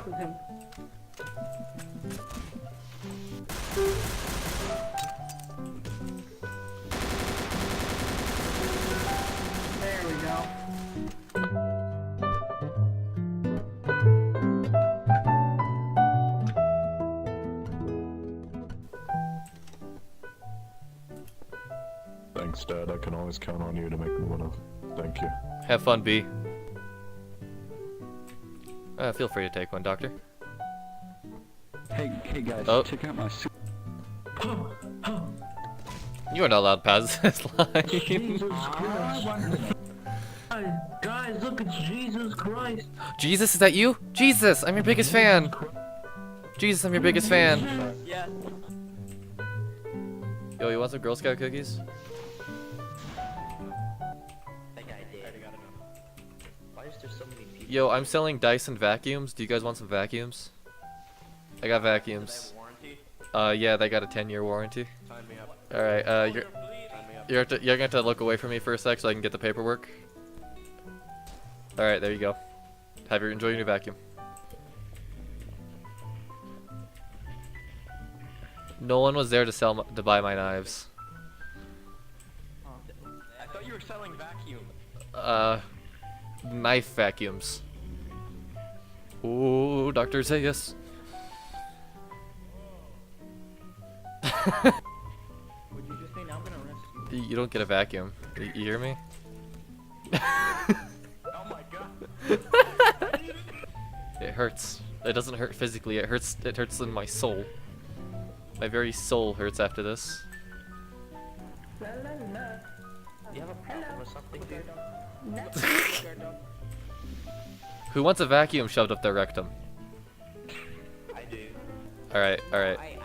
fuck with him. There we go. Thanks, Dad. I can always count on you to make me one. Thank you. Have fun, B. Feel free to take one, Doctor. Hey guys, Oh. check out my suit. You are not allowed past this line. Jesus Christ. Guys, look, it's Jesus Christ. Jesus, is that you? Jesus, I'm your biggest fan. Jesus, I'm your biggest fan. Yeah. Yo, you want some Girl Scout cookies? Yo, I'm selling Dyson vacuums. Do you guys want some vacuums? I got vacuums. Yeah, they got a 10-year warranty. Alright, you're gonna have to look away from me for a sec so I can get the paperwork. Alright, there you go. Enjoy your new vacuum. No one was there to buy my knives. I thought you were selling vacuum. Knife vacuums. Ooh, Dr. Zayas. Would you just say now I'm gonna arrest you? You don't get a vacuum. You hear me? Oh my god. It hurts. It doesn't hurt physically. It hurts in my soul. My very soul hurts after this. La, la, la. You have a problem or something, dude? Who wants a vacuum shoved up their rectum? I do. Alright. I